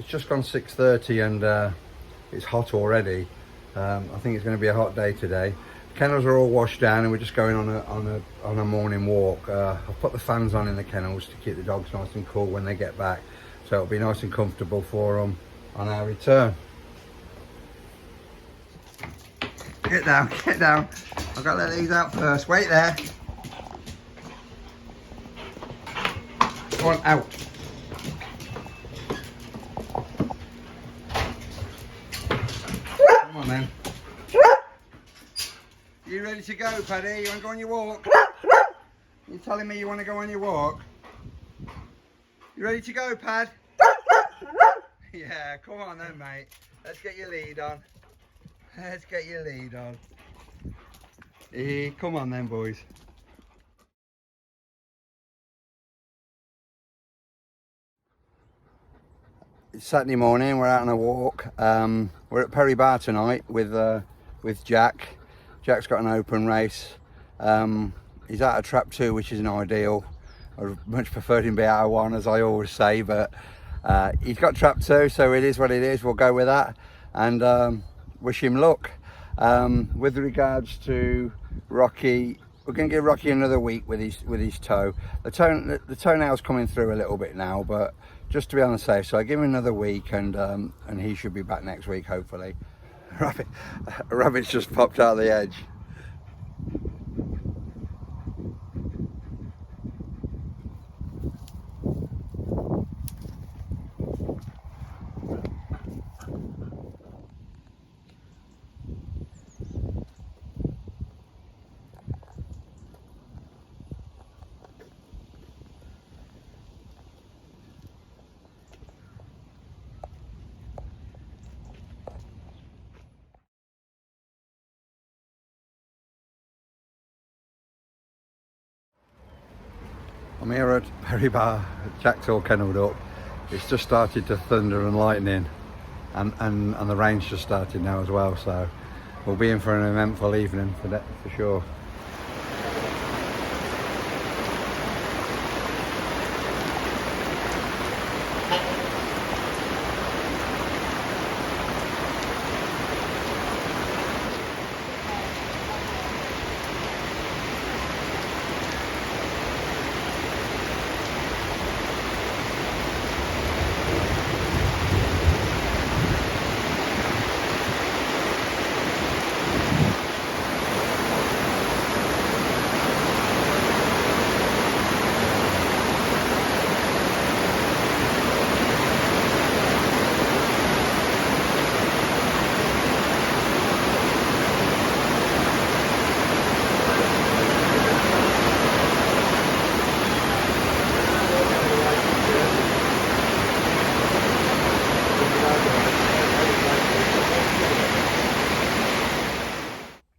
it's just gone 6:30 and it's hot already. I think it's going to be a hot day today. Kennels are all washed down and we're just going on a morning walk. I've put the fans on in the kennels to keep the dogs nice and cool when they get back, so it'll be nice and comfortable for them on our return. Get down, get down. I've got to let these out first. Wait there. Go on, out. Come on then. You ready to go, Paddy? You want to go on your walk? You telling me you want to go on your walk? You ready to go, Pad? Yeah, come on then, mate. Let's get your lead on. Let's get your lead on. Come on then, boys. It's Saturday morning. We're out on a walk. We're at Perry Bar tonight with Jack. Jack's got an open race. He's out of trap 2, which isn't ideal. I'd much preferred him be out of 1, as I always say, but he's got trap 2, so it is what it is. We'll go with that and wish him luck. With regards to Rocky, we're going to give Rocky another week with his toe. The toenail's coming through a little bit now, but just to be on the safe side, give him another week and he should be back next week, hopefully. Rabbit's just popped out of the edge. I'm here at Perry Bar. Jack's all kennelled up. It's just started to thunder and lightning, and the rain's just started now as well, so we'll be in for an eventful evening for sure.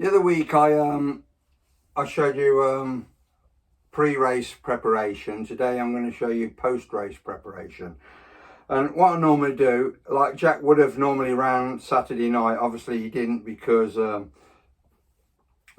The other week I showed you pre-race preparation. Today I'm going to show you post-race preparation. And what I normally do, like Jack would have normally ran Saturday night, obviously he didn't because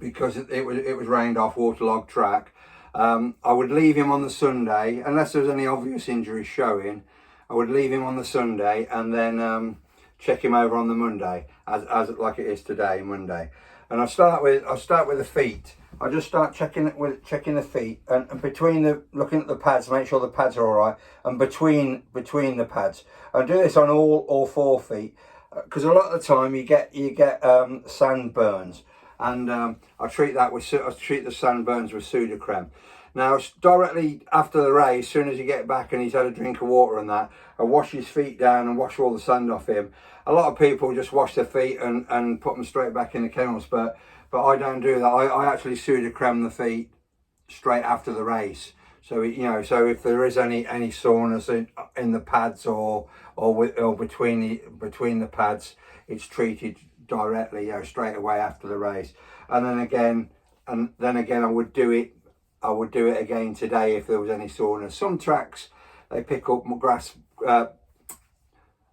it was rained off, waterlogged track. I would leave him on the Sunday, unless there was any obvious injuries showing. I would leave him on the Sunday and then check him over on the Monday, as like it is today, Monday. And I'll start with the feet. I just start checking the feet and looking at the pads, make sure the pads are all right, and between the pads. I do this on all 4 feet because a lot of the time you get sand burns, and I treat the sand burns with Sudocrem. Now, directly after the race, as soon as you get back and he's had a drink of water and that, I wash his feet down and wash all the sand off him. A lot of people just wash their feet and put them straight back in the kennels, but I don't do that. I actually Sudocrem the feet straight after the race. So so if there is any soreness in the pads or between the pads, it's treated directly, straight away after the race. And then again I would do it again today if there was any soreness. Some tracks they pick up grass.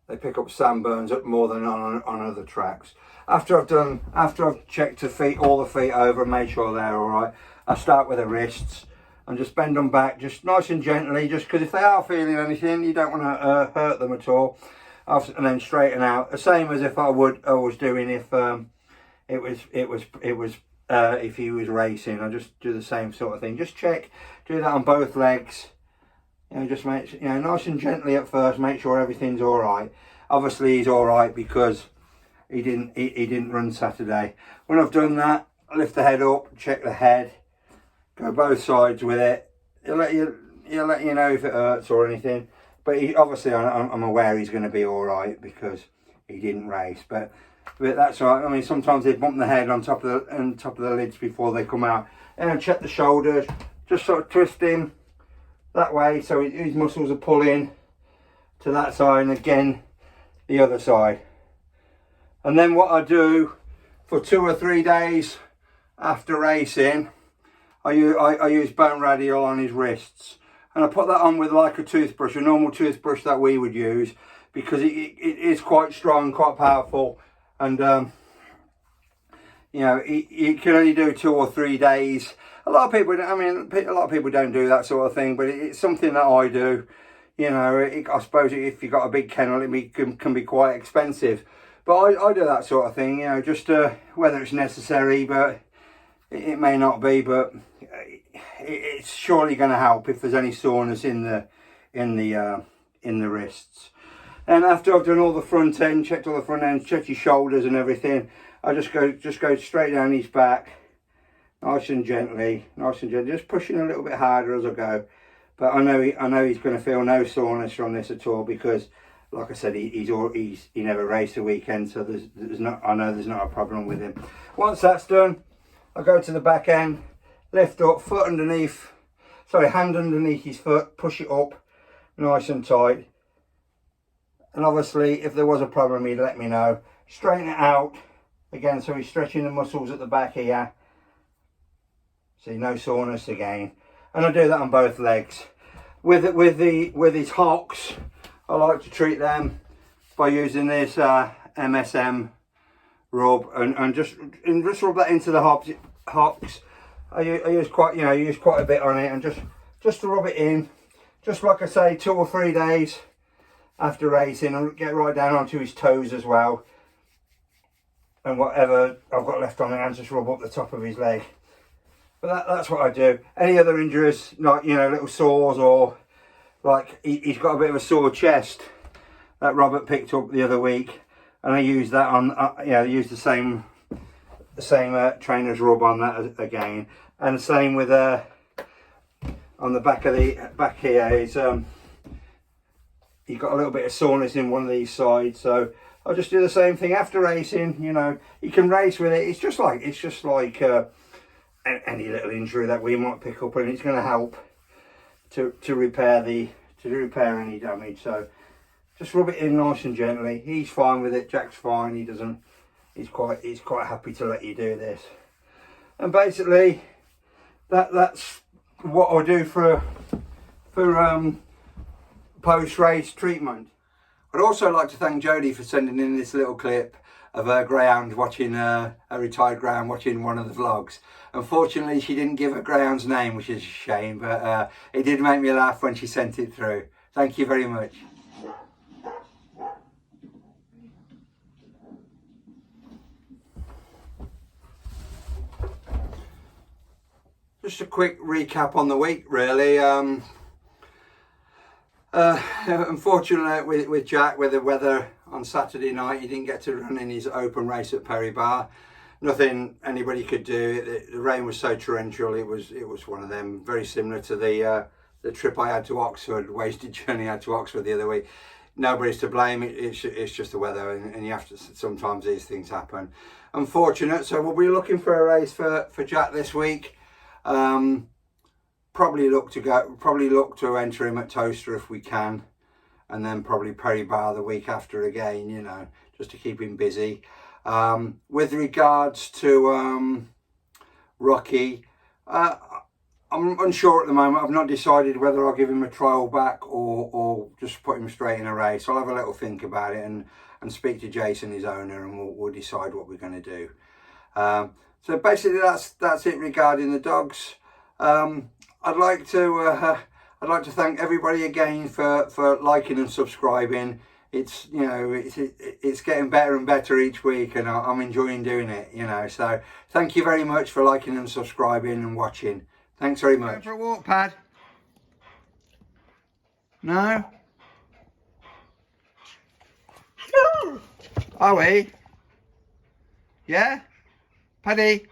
They pick up sand burns up more than on other tracks. After I've checked all the feet over and made sure they're all right, I start with the wrists and just bend them back, just nice and gently, just because if they are feeling anything, you don't want to hurt them at all. and then straighten out. The same as if I was doing if if he was racing. I just do the same sort of thing. Just check, do that on both legs. You know, just make, you know, nice and gently at first. Make sure everything's all right. Obviously, he's all right because he didn't run Saturday. When I've done that, I lift the head up, check the head, go both sides with it. He'll let you know if it hurts or anything. But obviously, I'm aware he's going to be all right because he didn't race. But that's all right. I mean, sometimes they bump the head on top of the lids before they come out. And check the shoulders. Just sort of twist him that way so his muscles are pulling to that side, and again the other side. And then what I do for 2 or 3 days after racing, I use bone radial on his wrists, and I put that on with like a toothbrush, a normal toothbrush that we would use, because it is quite strong, quite powerful, and you know, you can only do 2 or 3 days. A lot of people don't do that sort of thing, but it's something that I do. You know, I suppose if you've got a big kennel, it can be quite expensive. But I do that sort of thing, you know, just whether it's necessary, but it may not be. But it's surely going to help if there's any soreness in the wrists. And after I've done all the front end, checked all the front end, checked your shoulders and everything, I just go straight down his back. Nice and gently, just pushing a little bit harder as I go. But I know he's going to feel no soreness from this at all, because, like I said, he never raced a weekend, so I know there's not a problem with him. Once that's done, I go to the back end, lift up, hand underneath his foot, push it up, nice and tight. And obviously, if there was a problem, he'd let me know. Straighten it out again, so he's stretching the muscles at the back here. See, no soreness again, and I do that on both legs. With his hocks, I like to treat them by using this MSM rub and just rub that into the hocks. I use quite a bit on it, and just to rub it in, just like I say, 2 or 3 days after racing, and get right down onto his toes as well. And whatever I've got left on it, and just rub up the top of his leg. But that's what I do. Any other injuries, like, you know, little sores, or like he's got a bit of a sore chest that Robert picked up the other week, and I use that on, use the same trainer's rub on that again, and the same with on the back here is he's got a little bit of soreness in one of these sides, so I'll just do the same thing after racing. You know, you can race with it. It's just like any little injury that we might pick up, and it's going to help to repair any damage. So just rub it in nice and gently. He's fine with it. Jack's fine. He's quite happy to let you do this. And basically, that's what I do for post-race treatment. I'd also like to thank Jodie for sending in this little clip of her greyhound watching a retired greyhound watching one of the vlogs. Unfortunately, she didn't give her greyhound's name, which is a shame, but it did make me laugh when she sent it through. Thank you very much. Just a quick recap on the week, really. Unfortunately with Jack, with the weather on Saturday night, he didn't get to run in his open race at Perry Bar. Nothing anybody could do. The rain was so torrential. It was one of them, very similar to the trip I had to Oxford, wasted journey I had to Oxford the other week. Nobody's to blame. It's just the weather, and you have to, sometimes these things happen. Unfortunate. So we'll be looking for a race for Jack this week. Probably look to enter him at Toaster if we can, and then probably Perry Bar the week after again, you know, just to keep him busy. With regards to Rocky, I'm unsure at the moment. I've not decided whether I'll give him a trial back or just put him straight in a race. I'll have a little think about it and speak to Jason, his owner, and we'll decide what we're going to do. So basically that's it regarding the dogs. I'd like to thank everybody again for liking and subscribing. it's, you know, it's getting better and better each week, and I'm enjoying doing it, you know. So thank you very much for liking and subscribing and watching. Thanks very much. Going for a walk, Pad? No? Are we? Yeah? Paddy?